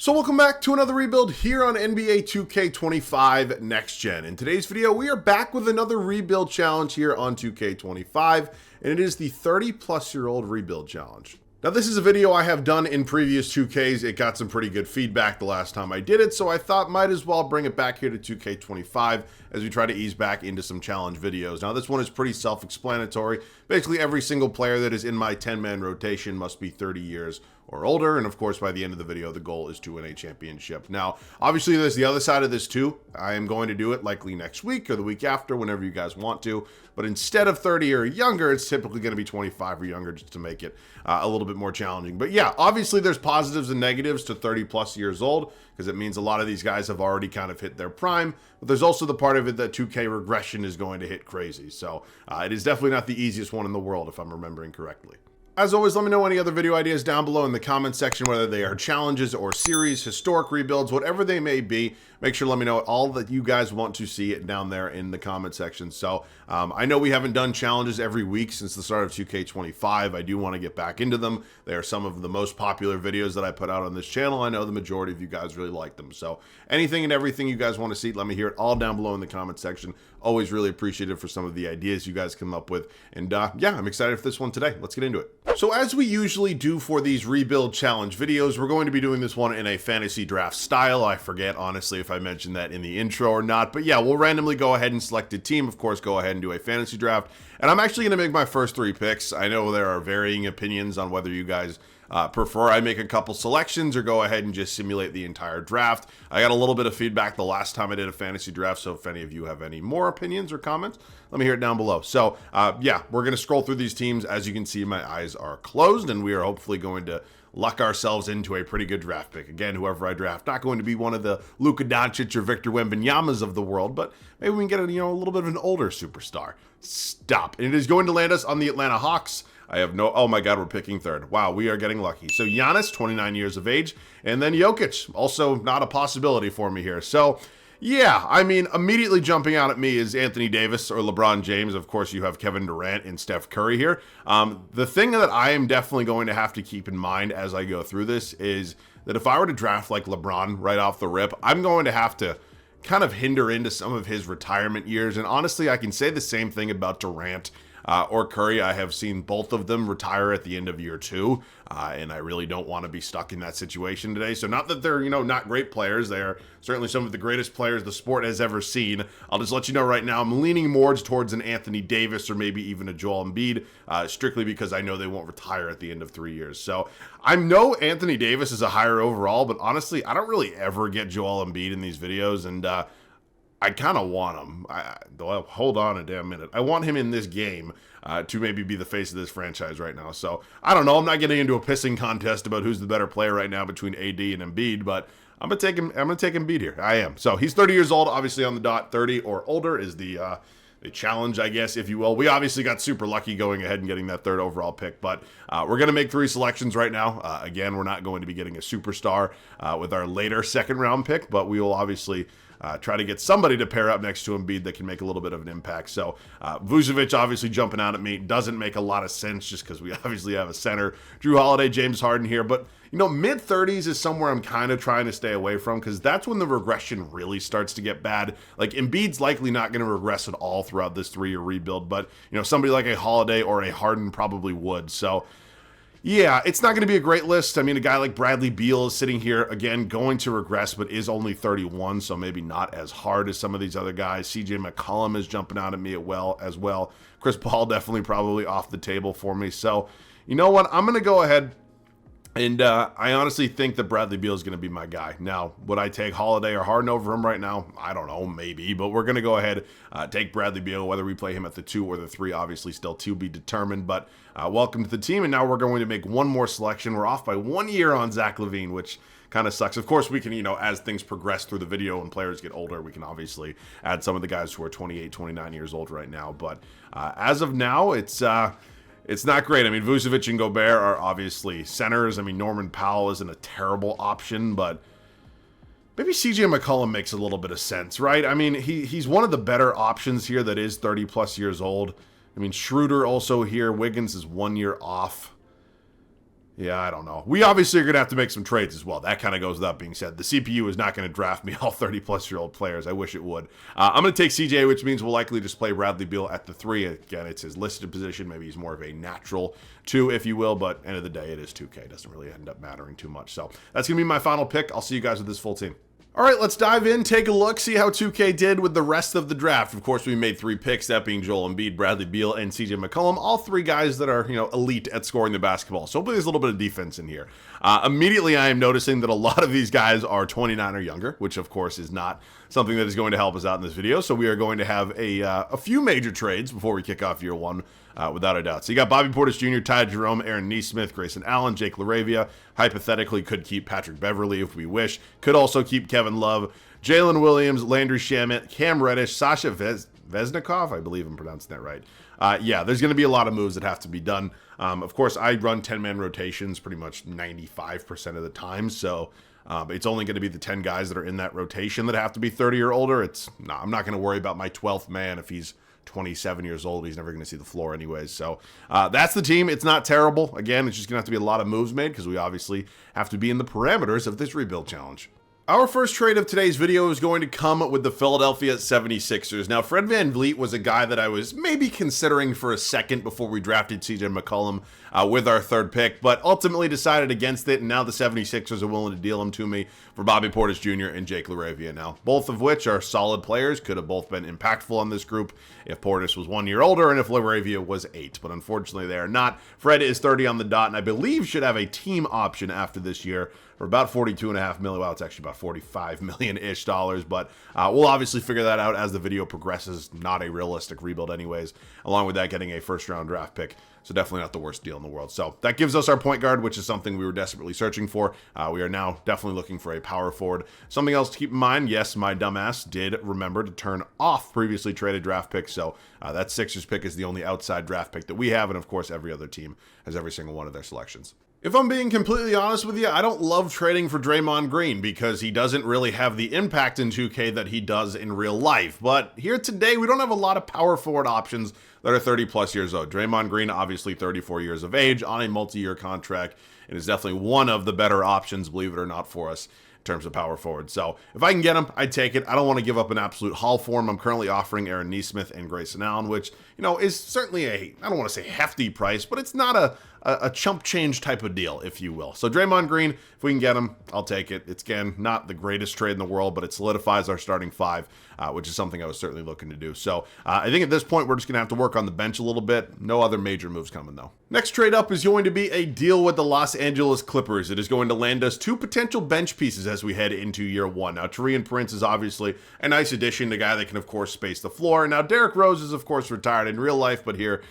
So welcome back to another rebuild here on NBA 2K25 Next Gen. In today's video, we are back with another rebuild challenge here on 2K25, and it is the 30-plus-year-old rebuild challenge. Now, this is a video I have done in previous 2Ks. It got some pretty good feedback the last time I did it, so I thought might as well bring it back here to 2K25 as we try to ease back into some challenge videos. Now, this one is pretty self-explanatory. Basically, every single player that is in my 10-man rotation must be 30 years or older, and of course, by the end of the video, the goal is to win a championship. Now, obviously, there's the other side of this too. I am going to do it likely next week or the week after, whenever you guys want to, but instead of 30 or younger, it's typically going to be 25 or younger just to make it a little bit more challenging. But yeah, obviously, there's positives and negatives to 30 plus years old, because it means a lot of these guys have already kind of hit their prime, but there's also the part of it that 2K regression is going to hit crazy. So it is definitely not the easiest one in the world, if I'm remembering correctly. As always, let me know any other video ideas down below in the comment section, whether they are challenges or series, historic rebuilds, whatever they may be. Make sure to let me know all that you guys want to see it down there in the comment section. So I know we haven't done challenges every week since the start of 2K25. I do want to get back into them. They are some of the most popular videos that I put out on this channel. I know the majority of you guys really like them. So anything and everything you guys want to see, let me hear it all down below in the comment section. Always really appreciative for some of the ideas you guys come up with. And yeah, I'm excited for this one today. Let's get into it. So as we usually do for these rebuild challenge videos, we're going to be doing this one in a fantasy draft style. I forget, honestly, if I mentioned that in the intro or not. But yeah, we'll randomly go ahead and select a team. Of course, go ahead and do a fantasy draft. And I'm actually going to make my first 3 picks. I know there are varying opinions on whether you guys prefer I make a couple selections or go ahead and just simulate the entire draft. I got a little bit of feedback the last time I did a fantasy draft, so if any of you have any more opinions or comments, let me hear it down below. So yeah, we're going to scroll through these teams. As you can see, my eyes are closed, and we are hopefully going to luck ourselves into a pretty good draft pick. Again, whoever I draft, not going to be one of the Luka Doncic or Victor Wembanyama's of the world, but maybe we can get a little bit of an older superstar. Stop. And it is going to land us on the Atlanta Hawks. I have no, oh my God, we're picking third. Wow, we are getting lucky. So Giannis, 29 years of age, and then Jokic, also not a possibility for me here. So yeah, I mean, immediately jumping out at me is Anthony Davis or LeBron James. Of course, you have Kevin Durant and Steph Curry here. The thing that I am definitely going to have to keep in mind as I go through this is that if I were to draft like LeBron right off the rip, I'm going to have to kind of hinder into some of his retirement years. And honestly, I can say the same thing about Durant or Curry. I have seen both of them retire at the end of year 2, and I really don't want to be stuck in that situation today. So not that they're, not great players. They are certainly some of the greatest players the sport has ever seen. I'll just let you know right now, I'm leaning more towards an Anthony Davis or maybe even a Joel Embiid, strictly because I know they won't retire at the end of 3 years. So I know Anthony Davis is a higher overall, but honestly, I don't really ever get Joel Embiid in these videos, and I kind of want him. Hold on a damn minute. I want him in this game to maybe be the face of this franchise right now. So I don't know. I'm not getting into a pissing contest about who's the better player right now between AD and Embiid, but I'm gonna take him. I'm gonna take Embiid here. I am. So he's 30 years old, obviously on the dot. 30 or older is the challenge, I guess, if you will. We obviously got super lucky going ahead and getting that 3rd overall pick, but we're going to make 3 selections right now. Again, we're not going to be getting a superstar with our later 2nd round pick, but we will obviously try to get somebody to pair up next to Embiid that can make a little bit of an impact. So Vucevic obviously jumping out at me doesn't make a lot of sense just because we obviously have a center. Drew Holiday, James Harden here, but mid-30s is somewhere I'm kind of trying to stay away from because that's when the regression really starts to get bad. Like, Embiid's likely not going to regress at all throughout this 3-year rebuild, but, somebody like a Holiday or a Harden probably would. So, yeah, it's not going to be a great list. I mean, a guy like Bradley Beal is sitting here, again, going to regress, but is only 31, so maybe not as hard as some of these other guys. CJ McCollum is jumping out at me as well. Chris Paul definitely probably off the table for me. So, you know what? I'm going to go ahead. And I honestly think that Bradley Beal is going to be my guy. Now, would I take Holiday or Harden over him right now? I don't know, maybe. But we're going to go ahead, take Bradley Beal, whether we play him at the 2 or the 3, obviously still to be determined. But welcome to the team. And now we're going to make one more selection. We're off by 1 year on Zach LaVine, which kind of sucks. Of course, we can, as things progress through the video and players get older, we can obviously add some of the guys who are 28, 29 years old right now. But as of now, it's not great. I mean, Vucevic and Gobert are obviously centers. I mean, Norman Powell isn't a terrible option, but maybe CJ McCollum makes a little bit of sense, right? I mean, he's one of the better options here that is 30-plus years old. I mean, Schroeder also here. Wiggins is 1 year off. Yeah, I don't know. We obviously are going to have to make some trades as well. That kind of goes without being said. The CPU is not going to draft me all 30-plus-year-old players. I wish it would. I'm going to take CJ, which means we'll likely just play Bradley Beal at the 3. Again, it's his listed position. Maybe he's more of a natural 2, if you will, but end of the day, it is 2K. It doesn't really end up mattering too much. So that's going to be my final pick. I'll see you guys with this full team. All right, let's dive in, take a look, see how 2K did with the rest of the draft. Of course, we made 3 picks, that being Joel Embiid, Bradley Beal, and CJ McCollum. All 3 guys that are, elite at scoring the basketball. So hopefully there's a little bit of defense in here. Immediately, I am noticing that a lot of these guys are 29 or younger, which of course is not something that is going to help us out in this video. So we are going to have a few major trades before we kick off year 1. Without a doubt. So you got Bobby Portis Jr., Ty Jerome, Aaron Nesmith, Grayson Allen, Jake LaRavia. Hypothetically, could keep Patrick Beverly if we wish. Could also keep Kevin Love, Jalen Williams, Landry Shamet, Cam Reddish, Sasha Vesnikov. I believe I'm pronouncing that right. Yeah, there's going to be a lot of moves that have to be done. Of course, I run 10-man rotations pretty much 95% of the time. So it's only going to be the 10 guys that are in that rotation that have to be 30 or older. I'm not going to worry about my 12th man if he's 27 years old. He's never going to see the floor anyways. So that's the team. It's not terrible. Again, it's just going to have to be a lot of moves made because we obviously have to be in the parameters of this rebuild challenge. Our first trade of today's video is going to come with the Philadelphia 76ers. Now, Fred VanVleet was a guy that I was maybe considering for a second before we drafted CJ McCollum with our 3rd pick, but ultimately decided against it, and now the 76ers are willing to deal him to me for Bobby Portis Jr. and Jake LaRavia now, both of which are solid players, could have both been impactful on this group if Portis was 1 year older and if LaRavia was 8, but unfortunately they are not. Fred is 30 on the dot, and I believe should have a team option after this year for about $42.5 million. Well, it's actually about $45 million-ish dollars, but we'll obviously figure that out as the video progresses. Not a realistic rebuild anyways. Along with that, getting a first-round draft pick. So definitely not the worst deal in the world. So that gives us our point guard, which is something we were desperately searching for. We are now definitely looking for a power forward. Something else to keep in mind, yes, my dumbass did remember to turn off previously traded draft picks. So that Sixers pick is the only outside draft pick that we have. And of course, every other team has every single one of their selections. If I'm being completely honest with you, I don't love trading for Draymond Green because he doesn't really have the impact in 2K that he does in real life. But here today, we don't have a lot of power forward options that are 30-plus years old. Draymond Green, obviously 34 years of age on a multi-year contract, and is definitely one of the better options, believe it or not, for us in terms of power forward. So if I can get him, I'd take it. I don't want to give up an absolute haul for him. I'm currently offering Aaron Nesmith and Grayson Allen, which, is certainly I don't want to say hefty price, but it's not a chump change type of deal, if you will. So Draymond Green, if we can get him, I'll take it. It's, again, not the greatest trade in the world, but it solidifies our starting 5, which is something I was certainly looking to do. So I think at this point, we're just going to have to work on the bench a little bit. No other major moves coming, though. Next trade up is going to be a deal with the Los Angeles Clippers. It is going to land us 2 potential bench pieces as we head into year 1. Now, Taurean Prince is obviously a nice addition, a guy that can, of course, space the floor. Now, Derrick Rose is, of course, retired in real life, but here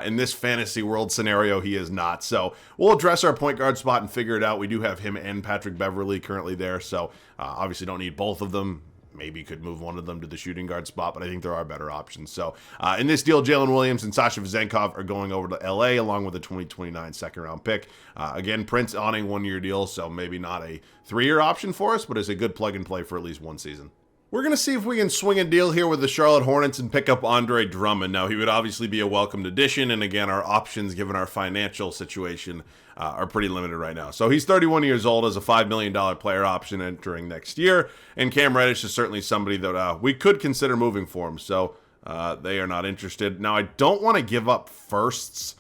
in this fantasy world scenario, he is not. So we'll address our point guard spot and figure it out. We do have him and Patrick Beverly currently there, so obviously don't need both of them. Maybe could move one of them to the shooting guard spot, but I think there are better options. So in this deal, Jalen Williams and Sasha Vezenkov are going over to LA along with a 2029 second-round pick. Again, Prince on a 1-year deal, so maybe not a 3-year option for us, but is a good plug-and-play for at least 1 season. We're going to see if we can swing a deal here with the Charlotte Hornets and pick up Andre Drummond. Now, he would obviously be a welcomed addition, and again, our options, given our financial situation, are pretty limited right now. So he's 31 years old as a $5 million player option entering next year, and Cam Reddish is certainly somebody that we could consider moving for him, so they are not interested. Now, I don't want to give up firsts,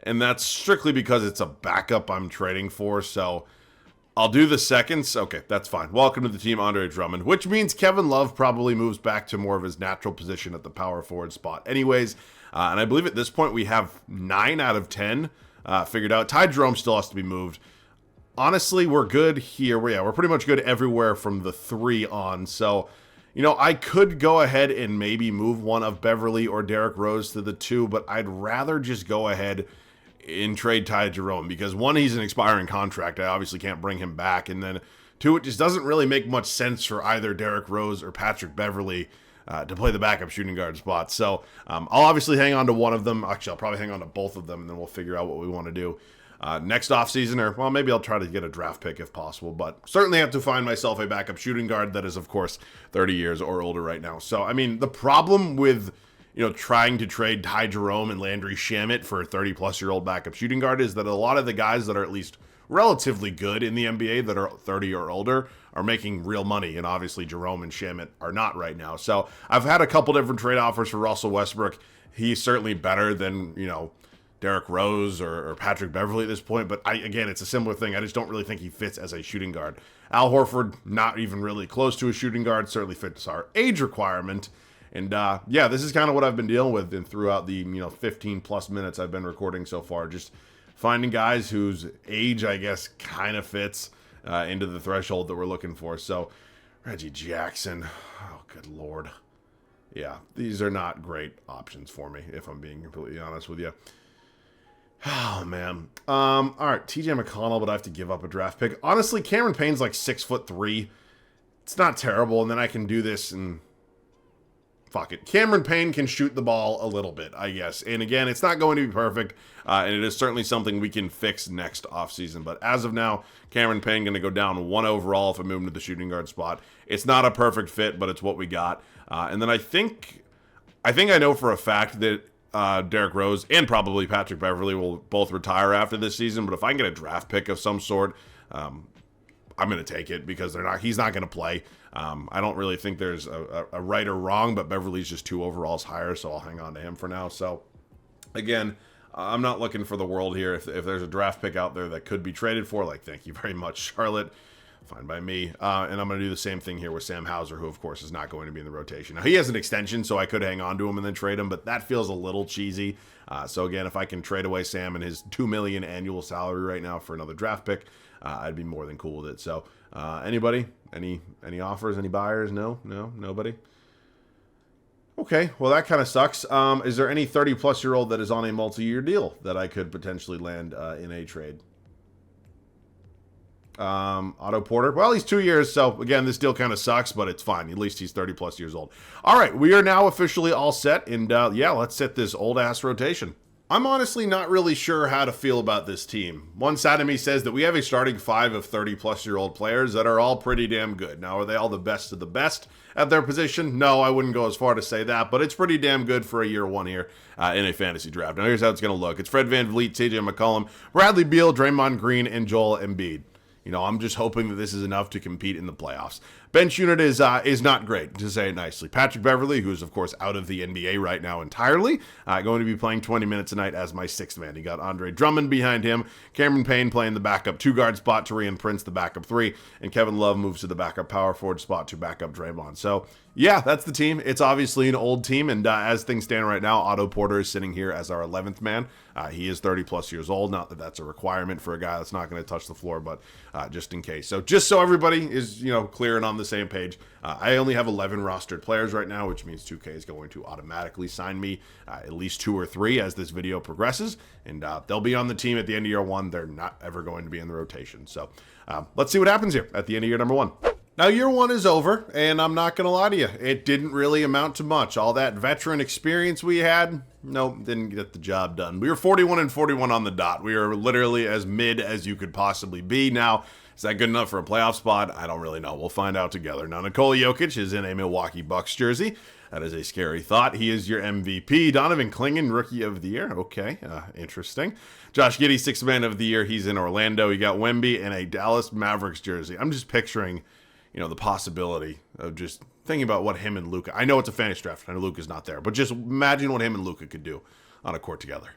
and that's strictly because it's a backup I'm trading for, so I'll do the seconds. Okay, that's fine. Welcome to the team, Andre Drummond, which means Kevin Love probably moves back to more of his natural position at the power forward spot anyways. And I believe at this point we have 9 out of 10 figured out. Ty Jerome still has to be moved. Honestly, we're good here. We're pretty much good everywhere from the 3 on. So, I could go ahead and maybe move one of Beverly or Derrick Rose to the 2, but I'd rather just go ahead in trade Ty Jerome because 1, he's an expiring contract. I obviously can't bring him back. And then 2, it just doesn't really make much sense for either Derrick Rose or Patrick Beverly to play the backup shooting guard spot. So I'll obviously hang on to one of them. Actually, I'll probably hang on to both of them, and then we'll figure out what we want to do next offseason. Or, well, maybe I'll try to get a draft pick if possible. But certainly have to find myself a backup shooting guard that is, of course, 30 years or older right now. So, I mean, the problem with trying to trade Ty Jerome and Landry Shamet for a 30-plus-year-old backup shooting guard is that a lot of the guys that are at least relatively good in the NBA that are 30 or older are making real money, and obviously Jerome and Shamet are not right now. So I've had a couple different trade offers for Russell Westbrook. He's certainly better than, Derrick Rose or Patrick Beverley at this point, but again, it's a similar thing. I just don't really think he fits as a shooting guard. Al Horford, not even really close to a shooting guard, certainly fits our age requirement. And yeah, this is kind of what I've been dealing with and throughout the 15 plus minutes I've been recording so far. Just finding guys whose age, I guess, kind of fits into the threshold that we're looking for. So Reggie Jackson, oh good lord. Yeah, these are not great options for me, if I'm being completely honest with you. Oh, man. All right, TJ McConnell, but I have to give up a draft pick. Honestly, Cameron Payne's like 6'3". It's not terrible, and then I can do this and fuck it. Cameron Payne can shoot the ball a little bit, I guess. And again, it's not going to be perfect, and it is certainly something we can fix next offseason. But as of now, Cameron Payne going to go down 1 overall if I move him to the shooting guard spot. It's not a perfect fit, but it's what we got. And then I think I know for a fact that Derrick Rose and probably Patrick Beverley will both retire after this season. But if I can get a draft pick of some sort, I'm going to take it because he's not going to play. I don't really think there's a right or wrong, but Beverly's just 2 overalls higher, so I'll hang on to him for now. So again, I'm not looking for the world here. If there's a draft pick out there that could be traded for, like, thank you very much, Charlotte. Fine by me. And I'm going to do the same thing here with Sam Hauser, who, of course, is not going to be in the rotation. Now, he has an extension, so I could hang on to him and then trade him, but that feels a little cheesy. So, again, if I can trade away Sam and his $2 million annual salary right now for another draft pick, I'd be more than cool with it. So, anybody? Any offers? Any buyers? No? Nobody? Okay, well, that kind of sucks. Is there any 30-plus-year-old that is on a multi-year deal that I could potentially land in a trade? Otto Porter. Well, he's 2 years, so again, this deal kind of sucks, but it's fine. At least he's 30-plus years old. All right, we are now officially all set, and yeah, let's set this old-ass rotation. I'm honestly not really sure how to feel about this team. One side of me says that we have a starting 5 of 30-plus-year-old players that are all pretty damn good. Now, are they all the best of the best at their position? No, I wouldn't go as far to say that, but it's pretty damn good for a year 1 here in a fantasy draft. Now, here's how it's going to look. It's Fred VanVleet, TJ McCollum, Bradley Beal, Draymond Green, and Joel Embiid. I'm just hoping that this is enough to compete in the playoffs. Bench unit is not great, to say it nicely. Patrick Beverley, who's, of course, out of the NBA right now entirely, going to be playing 20 minutes a night as my 6th man. You got Andre Drummond behind him, Cameron Payne playing the backup 2-guard spot, Taurean Prince the backup 3, and Kevin Love moves to the backup power forward spot to backup Draymond. So, yeah, that's the team. It's obviously an old team, and as things stand right now, Otto Porter is sitting here as our 11th man. He is 30-plus years old. Not that that's a requirement for a guy that's not going to touch the floor, but just in case. So just so everybody is, clear and on the same page, I only have 11 rostered players right now, which means 2K is going to automatically sign me at least 2 or 3 as this video progresses, and they'll be on the team at the end of year 1. They're not ever going to be in the rotation. So let's see what happens here at the end of year number 1. Now, year 1 is over, and I'm not going to lie to you. It didn't really amount to much. All that veteran experience we had, nope, didn't get the job done. We were 41-41 on the dot. We were literally as mid as you could possibly be. Now, is that good enough for a playoff spot? I don't really know. We'll find out together. Now, Nikola Jokic is in a Milwaukee Bucks jersey. That is a scary thought. He is your MVP. Donovan Clingan, Rookie of the Year. Okay, interesting. Josh Giddey, 6th Man of the Year. He's in Orlando. You got Wemby in a Dallas Mavericks jersey. I'm just picturing the possibility of just thinking about what him and Luka. I know it's a fantasy draft. I know Luka's not there, but just imagine what him and Luka could do on a court together.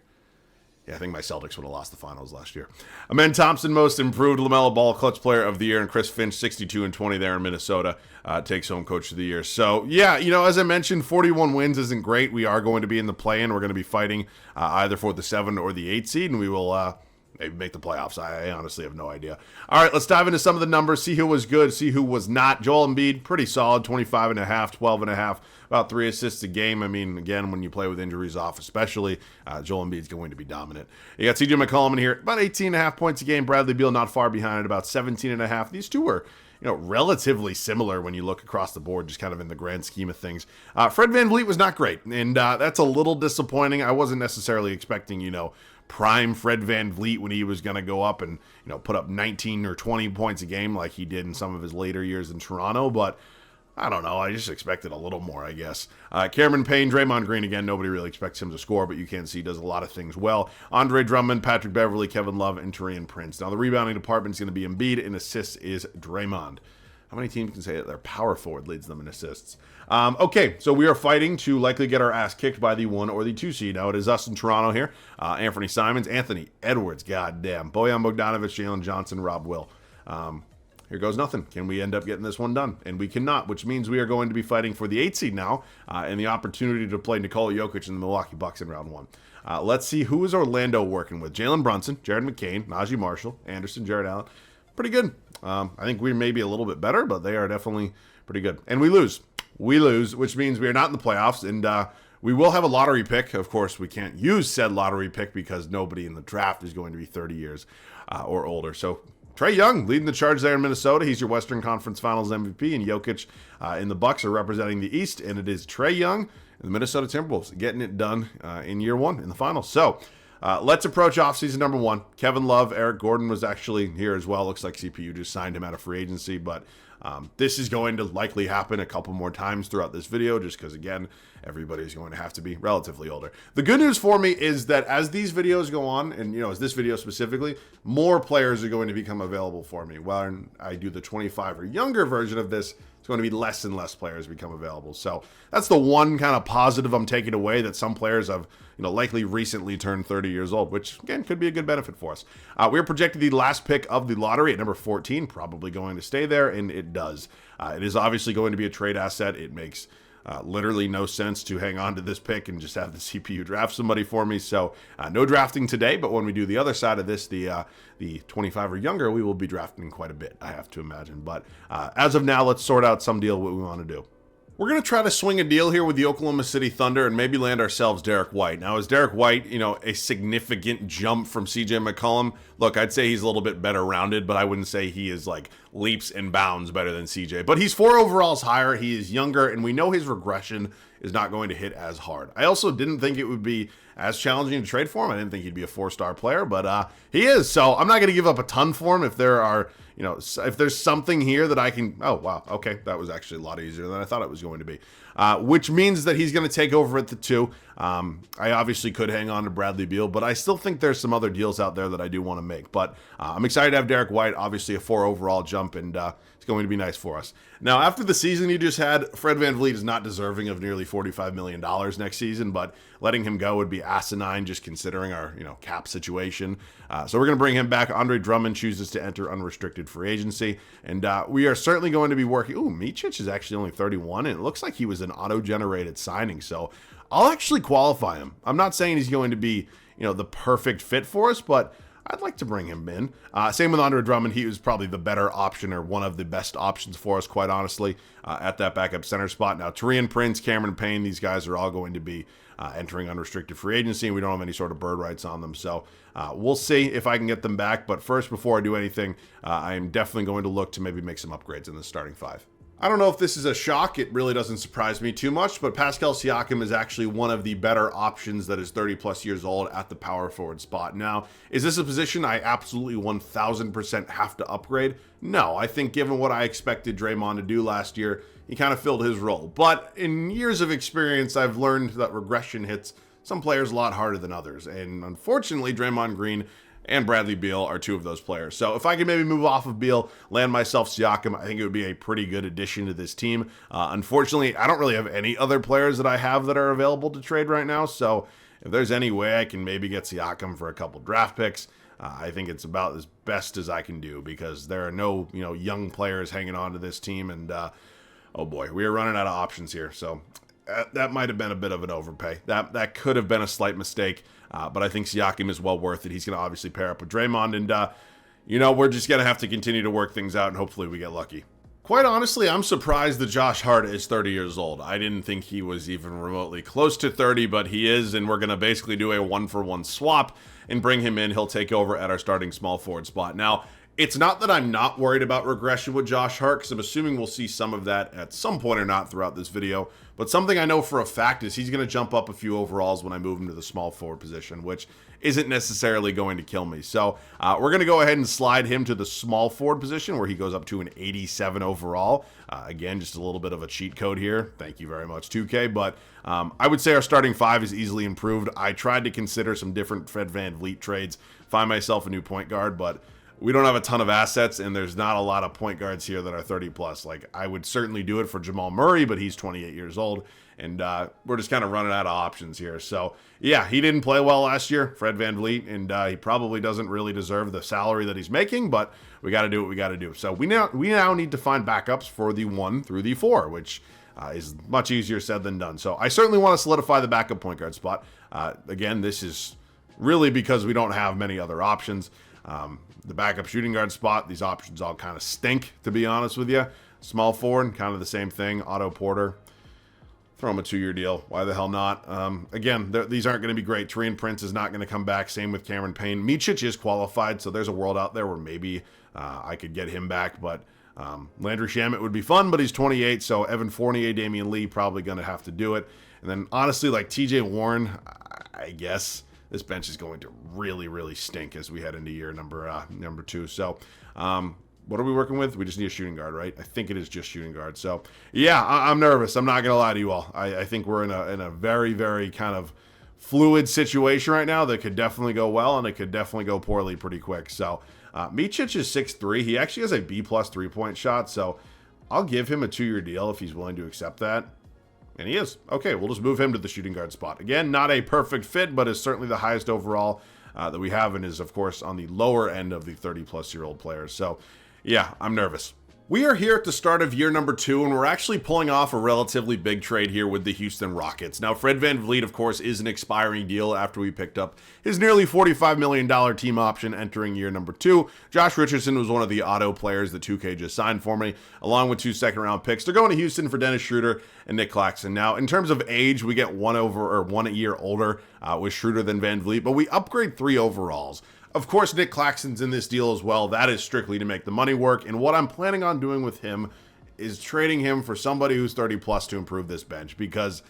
Yeah, I think my Celtics would have lost the finals last year. Amen Thompson, Most Improved, LaMelo Ball, Clutch Player of the Year, and Chris Finch, 62-20 there in Minnesota, takes home Coach of the Year. So, yeah, as I mentioned, 41 wins isn't great. We are going to be in the play-in. We're going to be fighting either for the 7 or the 8 seed, and we will maybe make the playoffs. I honestly have no idea. All right, let's dive into some of the numbers, see who was good, see who was not. Joel Embiid, pretty solid, 25.5, 12.5, about 3 assists a game. I mean, again, when you play with injuries off especially, Joel Embiid's going to be dominant. You got CJ McCollum in here, about 18.5 points a game. Bradley Beal not far behind at about 17.5. These two were relatively similar when you look across the board, just kind of in the grand scheme of things. Fred VanVleet was not great, and that's a little disappointing. I wasn't necessarily expecting, prime Fred VanVleet when he was going to go up and, put up 19 or 20 points a game like he did in some of his later years in Toronto, but I don't know. I just expected a little more, I guess. Cameron Payne, Draymond Green, again, nobody really expects him to score, but you can see he does a lot of things well. Andre Drummond, Patrick Beverley, Kevin Love, and Taurean Prince. Now, the rebounding department is going to be Embiid, and assists is Draymond. How many teams can say that their power forward leads them in assists? Okay, so we are fighting to likely get our ass kicked by the 1 or the 2 seed. Now, it is us in Toronto here. Anthony Simons, Anthony Edwards, goddamn. Bojan Bogdanovic, Jalen Johnson, Rob Will. Here goes nothing. Can we end up getting this one done? And we cannot, which means we are going to be fighting for the 8 seed now and the opportunity to play Nikola Jokic and the Milwaukee Bucks in round 1. Let's see, who is Orlando working with? Jalen Brunson, Jared McCain, Najee Marshall, Anderson, Jared Allen. Pretty good. I think we may be a little bit better, but they are definitely pretty good. And we lose. We lose, which means we are not in the playoffs, and we will have a lottery pick. Of course, we can't use said lottery pick because nobody in the draft is going to be 30 years or older. So Trae Young leading the charge there in Minnesota. He's your Western Conference Finals MVP, and Jokic in the Bucks are representing the East, and it is Trae Young and the Minnesota Timberwolves getting it done in year 1 in the finals. So let's approach offseason number 1. Kevin Love, Eric Gordon was actually here as well. Looks like CPU just signed him out of free agency, but this is going to likely happen a couple more times throughout this video just because, again, everybody's going to have to be relatively older. The good news for me is that as these videos go on, and, as this video specifically, more players are going to become available for me. When I do the 25 or younger version of this, it's going to be less and less players become available. So that's the one kind of positive I'm taking away, that some players have, likely recently turned 30 years old, which, again, could be a good benefit for us. We're projected the last pick of the lottery at number 14, probably going to stay there, and it does. It is obviously going to be a trade asset. It makes literally no sense to hang on to this pick and just have the CPU draft somebody for me. So no drafting today, but when we do the other side of this, the 25 or younger, we will be drafting quite a bit, I have to imagine. But as of now, let's sort out some deal what we want to do. We're going to try to swing a deal here with the Oklahoma City Thunder and maybe land ourselves Derek White. Now, is Derek White, a significant jump from CJ McCollum? Look, I'd say he's a little bit better rounded, but I wouldn't say he is like leaps and bounds better than CJ. But he's 4 overalls higher, he is younger, and we know his regression is not going to hit as hard. I also didn't think it would be as challenging to trade for him. I didn't think he'd be a 4-star player, but he is. So I'm not going to give up a ton for him if there are, if there's something here that I can, oh, wow, okay, that was actually a lot easier than I thought it was going to be, which means that he's going to take over at the 2. I obviously could hang on to Bradley Beal, but I still think there's some other deals out there that I do want to make. But I'm excited to have Derek White, obviously a 4 overall jump, and it's going to be nice for us. Now, after the season he just had, Fred VanVleet is not deserving of nearly $45 million next season, but letting him go would be asinine just considering our cap situation. So we're going to bring him back. Andre Drummond chooses to enter unrestricted free agency, and we are certainly going to be working. Ooh, Micic is actually only 31, and it looks like he was an auto-generated signing, so I'll actually qualify him. I'm not saying he's going to be, the perfect fit for us, but I'd like to bring him in. Same with Andre Drummond. He was probably the better option, or one of the best options for us, quite honestly, at that backup center spot. Now, Taurean Prince, Cameron Payne, these guys are all going to be entering unrestricted free agency, and we don't have any sort of bird rights on them. So we'll see if I can get them back. But first, before I do anything, I am definitely going to look to maybe make some upgrades in the starting 5. I don't know if this is a shock. It really doesn't surprise me too much, but Pascal Siakam is actually one of the better options that is 30 plus years old at the power forward spot. Now, is this a position I absolutely 1000% have to upgrade? No, I think given what I expected Draymond to do last year, he kind of filled his role. But in years of experience, I've learned that regression hits some players a lot harder than others. And unfortunately, Draymond Green and Bradley Beal are 2 of those players. So if I can maybe move off of Beal, land myself Siakam, I think it would be a pretty good addition to this team. Unfortunately, I don't really have any other players that I have that are available to trade right now. So if there's any way I can maybe get Siakam for a couple draft picks, I think it's about as best as I can do, because there are no, young players hanging on to this team. And oh boy, we are running out of options here. So that might have been a bit of an overpay. That could have been a slight mistake, but I think Siakam is well worth it. He's going to obviously pair up with Draymond, and, we're just going to have to continue to work things out, and hopefully we get lucky. Quite honestly, I'm surprised that Josh Hart is 30 years old. I didn't think he was even remotely close to 30, but he is, and we're going to basically do a 1-for-1 swap and bring him in. He'll take over at our starting small forward spot. Now, It's not that I'm not worried about regression with Josh Hart, because I'm assuming we'll see some of that at some point or not throughout this video. But something I know for a fact is he's going to jump up a few overalls when I move him to the small forward position, which isn't necessarily going to kill me. So we're going to go ahead and slide him to the small forward position where he goes up to an 87 overall. Again, just a little bit of a cheat code here. Thank you very much, 2K. But I would say our starting five is easily improved. I tried to consider some different Fred VanVleet trades, find myself a new point guard, but we don't have a ton of assets, and there's not a lot of point guards here that are 30 plus. Like, I would certainly do it for Jamal Murray, but he's 28 years old, and we're just kind of running out of options here. So yeah, he didn't play well last year, Fred VanVleet, and he probably doesn't really deserve the salary that he's making, but we got to do what we got to do. So we now need to find backups for the 1 through the 4, which is much easier said than done. So I certainly want to solidify the backup point guard spot. Again, this is really because we don't have many other options. The backup shooting guard spot, these options all kind of stink, to be honest with you. Small forward, kind of the same thing. Otto Porter, throw him a 2-year deal. Why the hell not? Again, these aren't going to be great. Taurean Prince is not going to come back. Same with Cameron Payne. Micic is qualified, so there's a world out there where maybe I could get him back. But Landry Shamet would be fun, but he's 28, so Evan Fournier, Damian Lee, probably going to have to do it. And then, honestly, like TJ Warren, I guess this bench is going to really, really stink as we head into year number 2. So, what are we working with? We just need a shooting guard, right? I think it is just shooting guard. So, yeah, I'm nervous. I'm not going to lie to you all. I think we're in a very, very kind of fluid situation right now that could definitely go well, and it could definitely go poorly pretty quick. So, Micic is 6'3". He actually has a B+ 3-point shot, so I'll give him a 2-year deal if he's willing to accept that. And he is. Okay, we'll just move him to the shooting guard spot. Again, not a perfect fit, but is certainly the highest overall that we have, and is, of course, on the lower end of the 30-plus-year-old players. So, yeah, I'm nervous. We are here at the start of year number 2, and we're actually pulling off a relatively big trade here with the Houston Rockets. Now, Fred VanVleet, of course, is an expiring deal after we picked up his nearly $45 million team option entering year number 2. Josh Richardson was one of the auto players that 2K just signed for me, along with 2 second-round picks. They're going to Houston for Dennis Schroeder and Nick Claxton. Now, in terms of age, we get 1 year older with Schroeder than VanVleet, but we upgrade 3 overalls. Of course, Nick Claxton's in this deal as well. That is strictly to make the money work. And what I'm planning on doing with him is trading him for somebody who's 30 plus to improve this bench, because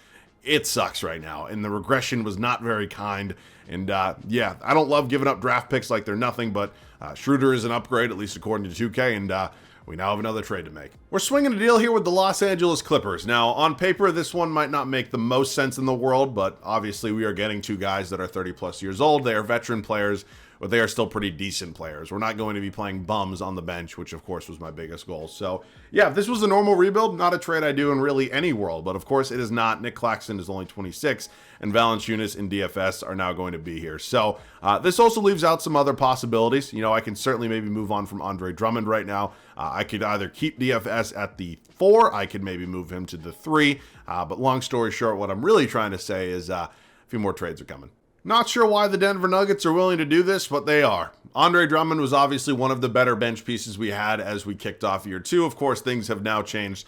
it sucks right now. And the regression was not very kind. And yeah, I don't love giving up draft picks like they're nothing, but Schroeder is an upgrade, at least according to 2K. And we now have another trade to make. We're swinging a deal here with the Los Angeles Clippers. Now, on paper, this one might not make the most sense in the world, but obviously we are getting 2 guys that are 30 plus years old. They are veteran players, but they are still pretty decent players. We're not going to be playing bums on the bench, which of course was my biggest goal. So yeah, if this was a normal rebuild, not a trade I do in really any world, but of course it is not. Nick Claxton is only 26, and Valanciunas and DFS are now going to be here. So this also leaves out some other possibilities. You know, I can certainly maybe move on from Andre Drummond right now. I could either keep DFS at the 4, I could maybe move him to the 3, but long story short, what I'm really trying to say is a few more trades are coming. Not sure why the Denver Nuggets are willing to do this, but they are. Andre Drummond was obviously one of the better bench pieces we had as we kicked off year 2. Of course, things have now changed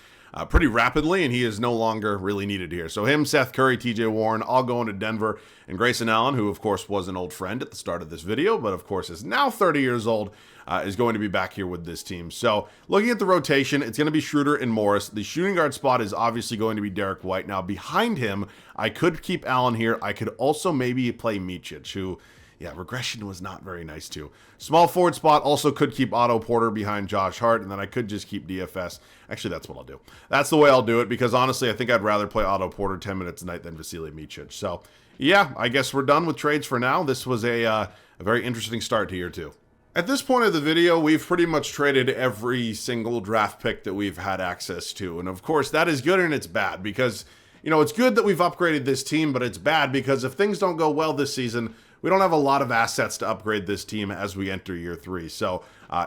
pretty rapidly, and he is no longer really needed here. So him, Seth Curry, TJ Warren, all going to Denver, and Grayson Allen, who of course was an old friend at the start of this video, but of course is now 30 years old, is going to be back here with this team. So looking at the rotation, it's going to be Schroeder and Morris. The shooting guard spot is obviously going to be Derek White. Now behind him, I could keep Allen here. I could also maybe play Micic, who, yeah, regression was not very nice too. Small forward spot also could keep Otto Porter behind Josh Hart, and then I could just keep DFS. Actually, that's what I'll do. That's the way I'll do it, because honestly, I think I'd rather play Otto Porter 10 minutes a night than Vasilij Micic. So yeah, I guess we're done with trades for now. This was a very interesting start to year 2. At this point of the video, we've pretty much traded every single draft pick that we've had access to. And of course, that is good and it's bad, because, you know, it's good that we've upgraded this team, but it's bad because if things don't go well this season, we don't have a lot of assets to upgrade this team as we enter year 3. So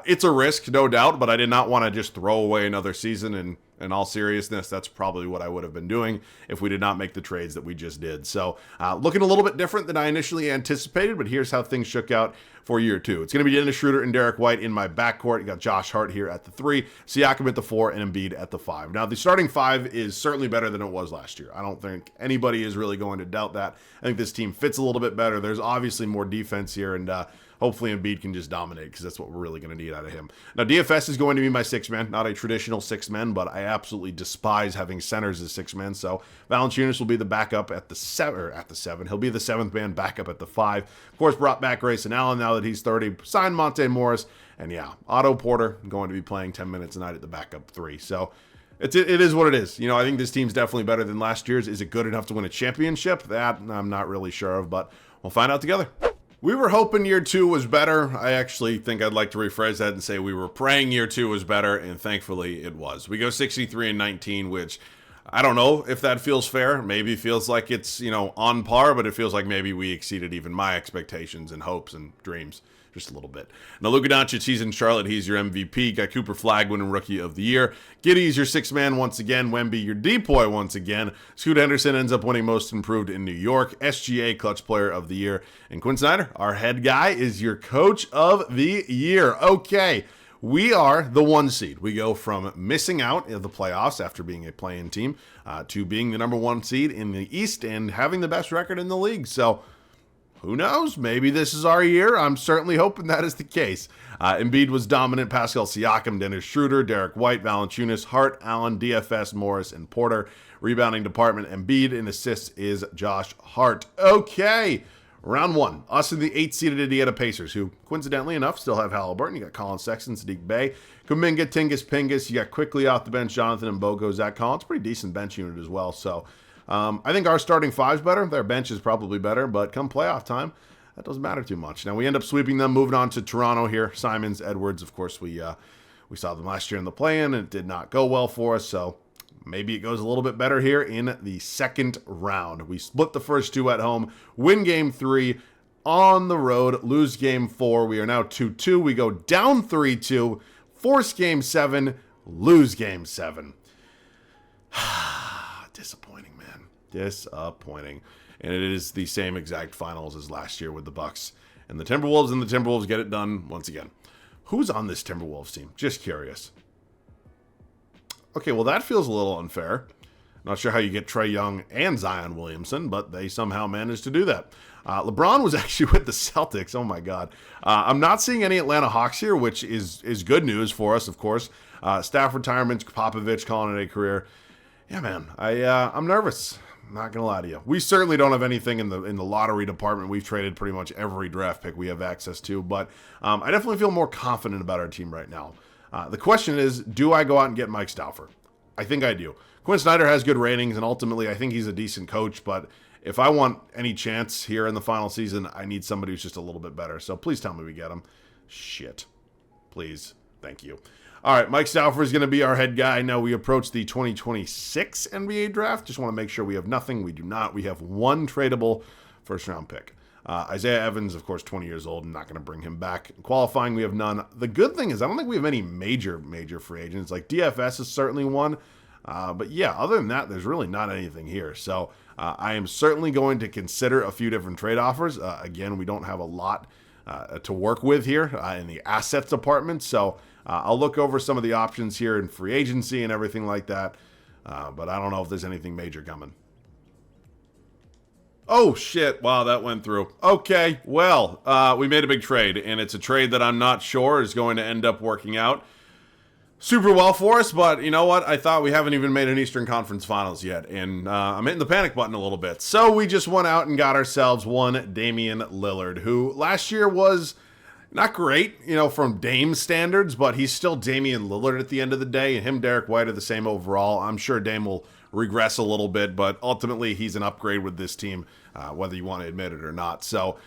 it's a risk, no doubt, but I did not want to just throw away another season. And in all seriousness, that's probably what I would have been doing if we did not make the trades that we just did. So looking a little bit different than I initially anticipated, but here's how things shook out for year 2. It's going to be Dennis Schroeder and Derek White in my backcourt. You got Josh Hart here at the 3, Siakam at the 4, and Embiid at the 5. Now, the starting 5 is certainly better than it was last year. I don't think anybody is really going to doubt that. I think this team fits a little bit better. There's obviously more defense here, and hopefully Embiid can just dominate because that's what we're really going to need out of him. Now, DFS is going to be my sixth man, not a traditional sixth man, but I absolutely despise having centers as sixth men. So Valanciunas will be the backup at the seven. He'll be the seventh man backup at the 5. Of course, brought back Grayson Allen now that he's 30. Signed Monte Morris. And yeah, Otto Porter going to be playing 10 minutes a night at the backup 3. So it is what it is. You know, I think this team's definitely better than last year's. Is it good enough to win a championship? That I'm not really sure of, but we'll find out together. We were hoping year 2 was better. I actually think I'd like to rephrase that and say we were praying year 2 was better, and thankfully it was. We go 63-19, which I don't know if that feels fair. Maybe it feels like it's, you know, on par, but it feels like maybe we exceeded even my expectations and hopes and dreams. Just a little bit. Now, Luka Doncic, he's in Charlotte. He's your MVP. Got Cooper Flagg winning Rookie of the Year. Giddey's your sixth man once again. Wemby, your depoy once again. Scoot Henderson ends up winning Most Improved in New York. SGA, Clutch Player of the Year. And Quinn Snyder, our head guy, is your Coach of the Year. Okay, we are the 1 seed. We go from missing out of the playoffs after being a play-in team to being the number 1 seed in the East and having the best record in the league. So, who knows? Maybe this is our year. I'm certainly hoping that is the case. Embiid was dominant. Pascal Siakam, Dennis Schroeder, Derek White, Valanciunas, Hart, Allen, DFS, Morris, and Porter. Rebounding department, Embiid. And assists is Josh Hart. Okay, round 1. Us and the 8th-seeded Indiana Pacers, who, coincidentally enough, still have Halliburton. You got Colin Sexton, Sadiq Bey, Kuminga, Tingus, Pingus. You got quickly off the bench, Jonathan and Bogo, Zach Collins. Pretty decent bench unit as well, so I think our starting 5's better. Their bench is probably better, but come playoff time, that doesn't matter too much. Now, we end up sweeping them, moving on to Toronto here. Simons, Edwards, of course, we saw them last year in the play-in, and it did not go well for us, so maybe it goes a little bit better here in the second round. We split the first 2 at home, win game 3 on the road, lose game 4. We are now 2-2. We go down 3-2, force game 7, lose game 7. Disappointing, man. Disappointing. And it is the same exact finals as last year with the Bucks and the Timberwolves get it done once again. Who's on this Timberwolves team? Just curious. Okay, well, that feels a little unfair. Not sure how you get Trae Young and Zion Williamson, but they somehow managed to do that. LeBron was actually with the Celtics. Oh, my God. I'm not seeing any Atlanta Hawks here, which is good news for us, of course. Staff retirements, Popovich calling it a career. Yeah, man, I'm nervous. I'm not gonna lie to you. We certainly don't have anything in the lottery department. We've traded pretty much every draft pick we have access to, but I definitely feel more confident about our team right now. The question is, do I go out and get Mike Stauffer? I think I do. Quinn Snyder has good ratings, and ultimately I think he's a decent coach, but if I want any chance here in the final season, I need somebody who's just a little bit better. So please tell me we get him. Shit. Please. Thank you. All right, Mike Stauffer is going to be our head guy. Now we approach the 2026 NBA draft. Just want to make sure we have nothing. We do not. We have 1 tradable first-round pick. Isaiah Evans, of course, 20 years old. I'm not going to bring him back. Qualifying, we have none. The good thing is I don't think we have any major free agents. Like DFS is certainly one. But yeah, other than that, there's really not anything here. So I am certainly going to consider a few different trade offers. Again, we don't have a lot to work with here in the assets department. So I'll look over some of the options here in free agency and everything like that. But I don't know if there's anything major coming. Oh, shit. Wow, that went through. Okay, well, we made a big trade, and it's a trade that I'm not sure is going to end up working out super well for us, but you know what? I thought we haven't even made an Eastern Conference Finals yet, and I'm hitting the panic button a little bit. So we just went out and got ourselves one Damian Lillard, who last year was not great, you know, from Dame standards, but he's still Damian Lillard at the end of the day, and him, Derek White, are the same overall. I'm sure Dame will regress a little bit, but ultimately he's an upgrade with this team, whether you want to admit it or not. So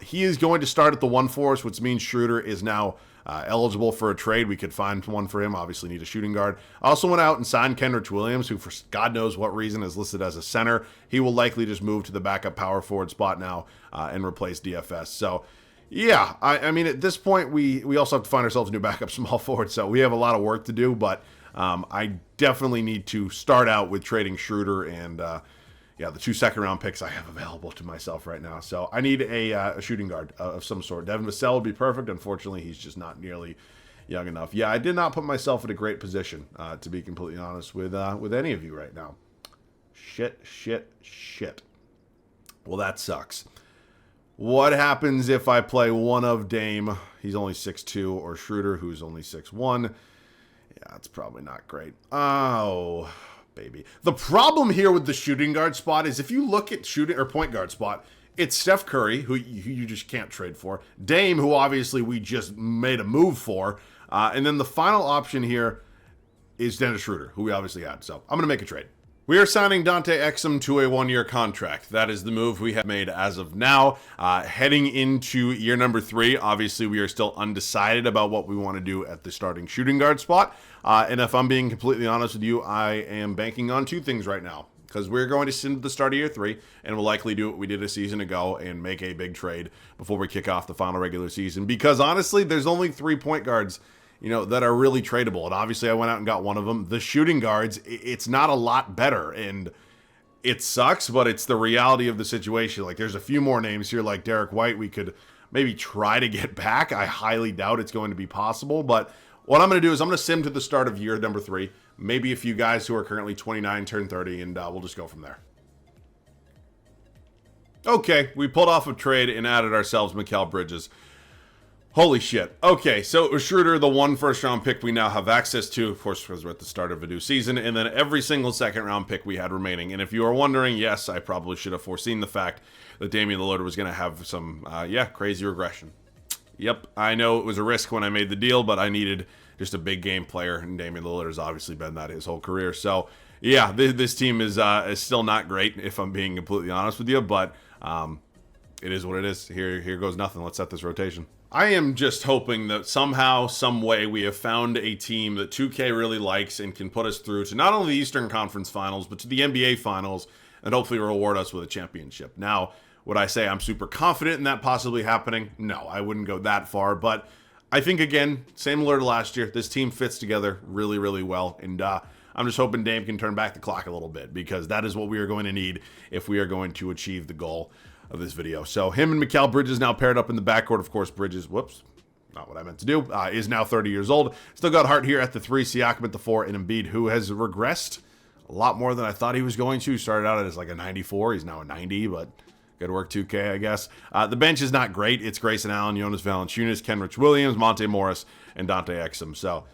he is going to start at the 1 for us, which means Schroeder is now eligible for a trade. We could find one for him. Obviously need a shooting guard. I also went out and signed Kenrich Williams, who for God knows what reason is listed as a center. He will likely just move to the backup power forward spot now and replace DFS. So yeah, I mean, at this point, we also have to find ourselves a new backup small forward, so we have a lot of work to do, but I definitely need to start out with trading Schroeder and, yeah, the 2 second-round picks I have available to myself right now. So I need a shooting guard of some sort. Devin Vassell would be perfect. Unfortunately, he's just not nearly young enough. Yeah, I did not put myself in a great position, to be completely honest, with any of you right now. Shit. Well, that sucks. What happens if I play one of Dame? He's only 6'2", or Schroeder, who's only 6'1". Yeah, it's probably not great. Oh, baby. The problem here with the shooting guard spot is if you look at shooting or point guard spot, it's Steph Curry, who you just can't trade for. Dame, who obviously we just made a move for. And then the final option here is Dennis Schroeder, who we obviously had. So I'm going to make a trade. We are signing Dante Exum to a one-year contract. That is the move we have made as of now. Heading into year number 3, obviously we are still undecided about what we want to do at the starting shooting guard spot. And if I'm being completely honest with you, I am banking on 2 things right now. Because we're going to sit at the start of year 3, and we'll likely do what we did a season ago and make a big trade before we kick off the final regular season. Because honestly, there's only 3 point guards that are really tradable. And obviously I went out and got one of them. The shooting guards, it's not a lot better. And it sucks, but it's the reality of the situation. Like, there's a few more names here, like Derek White, we could maybe try to get back. I highly doubt it's going to be possible. But what I'm going to do is I'm going to sim to the start of year number 3. Maybe a few guys who are currently 29 turn 30, and we'll just go from there. Okay, we pulled off a trade and added ourselves Mikal Bridges. Holy shit. Okay, so it was Schroeder, the 1 first-round pick we now have access to, of course, because we're at the start of a new season, and then every single second-round pick we had remaining. And if you are wondering, yes, I probably should have foreseen the fact that Damian Lillard was going to have some, crazy regression. Yep, I know it was a risk when I made the deal, but I needed just a big game player, and Damian Lillard has obviously been that his whole career. So, yeah, this team is still not great, if I'm being completely honest with you, but it is what it is. Here goes nothing. Let's set this rotation. I am just hoping that somehow, some way, we have found a team that 2K really likes and can put us through to not only the Eastern Conference Finals, but to the NBA Finals, and hopefully reward us with a championship. Now, would I say I'm super confident in that possibly happening? No, I wouldn't go that far, but I think, again, same alert last year, this team fits together really, really well, and I'm just hoping Dame can turn back the clock a little bit, because that is what we are going to need if we are going to achieve the goal of this video. So him and Mikal Bridges now paired up in the backcourt. Of course, Bridges, whoops, not what I meant to do, is now 30 years old. Still got Hart here at the 3, Siakam at the 4, and Embiid, who has regressed a lot more than I thought he was going to. He started out as like a 94. He's now a 90, but good work, 2K, I guess. The bench is not great. It's Grayson Allen, Jonas Valanciunas, Kenrich Williams, Monte Morris, and Dante Exum. So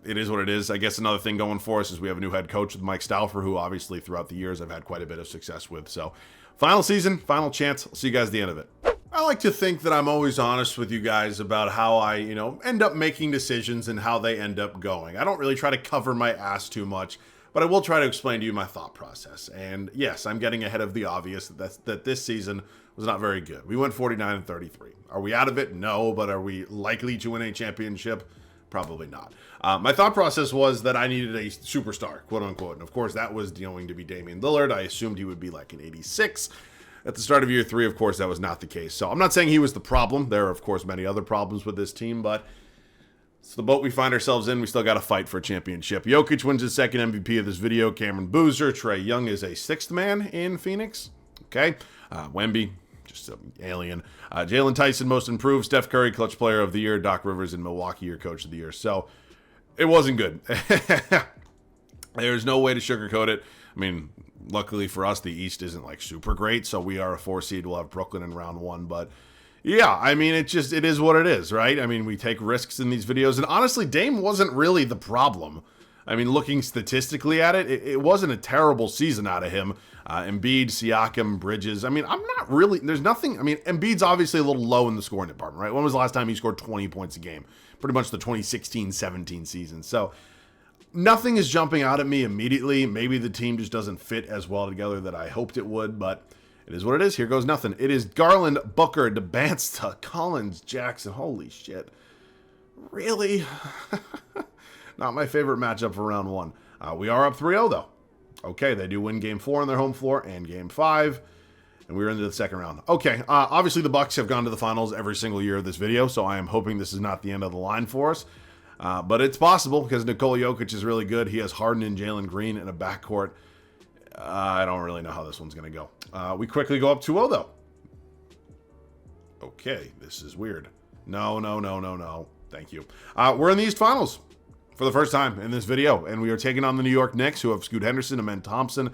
it is what it is. I guess another thing going for us is we have a new head coach with Mike Stauffer, who obviously throughout the years I've had quite a bit of success with. So final season, final chance. I'll see you guys at the end of it. I like to think that I'm always honest with you guys about how I, end up making decisions and how they end up going. I don't really try to cover my ass too much, but I will try to explain to you my thought process. And yes, I'm getting ahead of the obvious that this season was not very good. We went 49-33. Are we out of it? No, but are we likely to win a championship? Probably not. My thought process was that I needed a superstar, quote unquote. And of course, that was going to be Damian Lillard. I assumed he would be like an 86. At the start of year 3, of course, that was not the case. So I'm not saying he was the problem. There are, of course, many other problems with this team, but it's the boat we find ourselves in. We still got to fight for a championship. Jokic wins his 2nd MVP of this video. Cameron Boozer. Trae Young is a 6th man in Phoenix. Okay. Wemby, just an alien. Jalen Tyson, most improved. Steph Curry, clutch player of the year. Doc Rivers in Milwaukee, your coach of the year. So it wasn't good. There's no way to sugarcoat it. I mean, luckily for us, the East isn't like super great. So we are a 4 seed. We'll have Brooklyn in round 1. But yeah, I mean, it is what it is, right? I mean, we take risks in these videos. And honestly, Dame wasn't really the problem. I mean, looking statistically at it, it wasn't a terrible season out of him. Embiid, Siakam, Bridges. I mean, I'm not really, there's nothing. I mean, Embiid's obviously a little low in the scoring department, right? When was the last time he scored 20 points a game? Pretty much the 2016-17 season. So nothing is jumping out at me immediately. Maybe the team just doesn't fit as well together that I hoped it would, but it is what it is. Here goes nothing. It is Garland, Booker, DeBansta, Collins, Jackson. Holy shit. Really? Not my favorite matchup for round 1. We are up 3-0, though. Okay, they do win Game 4 on their home floor and Game 5, and we're into the 2nd round. Okay, obviously the Bucks have gone to the finals every single year of this video, so I am hoping this is not the end of the line for us. But it's possible because Nikola Jokic is really good. He has Harden and Jalen Green in a backcourt. I don't really know how this one's going to go. We quickly go up 2-0, though. Okay, this is weird. No. Thank you. We're in the East Finals for the first time in this video, and we are taking on the New York Knicks, who have Scoot Henderson, Amen Thompson,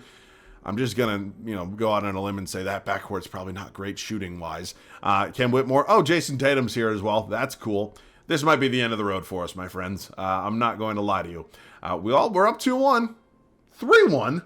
I'm just going to, go out on a limb and say that backcourt's probably not great shooting-wise. Ken Whitmore. Oh, Jason Tatum's here as well. That's cool. This might be the end of the road for us, my friends. I'm not going to lie to you. We're up 2-1. 3-1.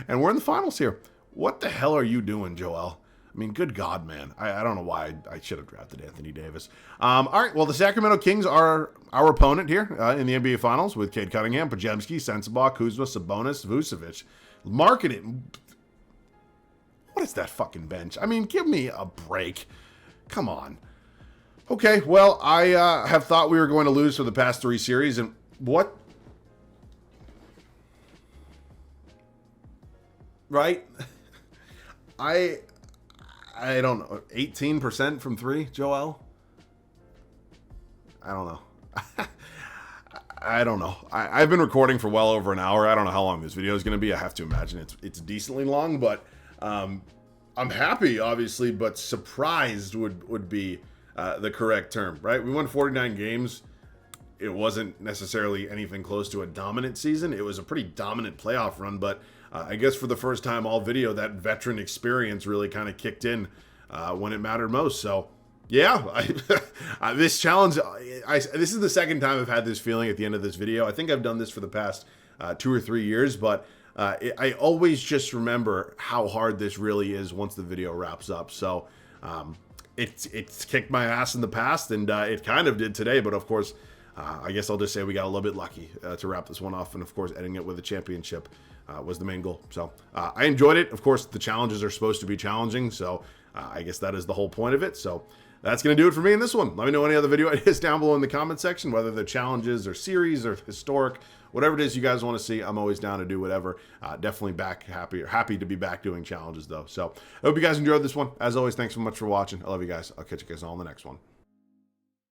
And we're in the finals here. What the hell are you doing, Joel? I mean, good God, man. I don't know why I should have drafted Anthony Davis. All right, well, the Sacramento Kings are our opponent here in the NBA Finals with Cade Cunningham, Podziemski, Sensabaugh, Kuzma, Sabonis, Vucevic. Market it. What is that fucking bench? I mean, give me a break. Come on. Okay, well, I have thought we were going to lose for the past 3 series, and what? Right? I don't know. 18% from 3, Joel? I don't know. I don't know. I've been recording for well over an hour. I don't know how long this video is going to be. I have to imagine it's decently long, but I'm happy, obviously, but surprised would be the correct term, right? We won 49 games. It wasn't necessarily anything close to a dominant season. It was a pretty dominant playoff run, but I guess for the first time all video, that veteran experience really kind of kicked in when it mattered most. So, yeah, this challenge, this is the second time I've had this feeling at the end of this video. I think I've done this for the past 2 or 3 years, but I always just remember how hard this really is once the video wraps up. So, it's kicked my ass in the past, and it kind of did today, but of course, I guess I'll just say we got a little bit lucky to wrap this one off, and of course, ending it with a championship was the main goal. So I enjoyed it. Of course, the challenges are supposed to be challenging, so I guess that is the whole point of it. So that's going to do it for me in this one. Let me know any other video ideas down below in the comment section, whether they're challenges or series or historic, whatever it is you guys want to see. I'm always down to do whatever. Definitely happy to be back doing challenges, though. So I hope you guys enjoyed this one. As always, thanks so much for watching. I love you guys. I'll catch you guys all in the next one.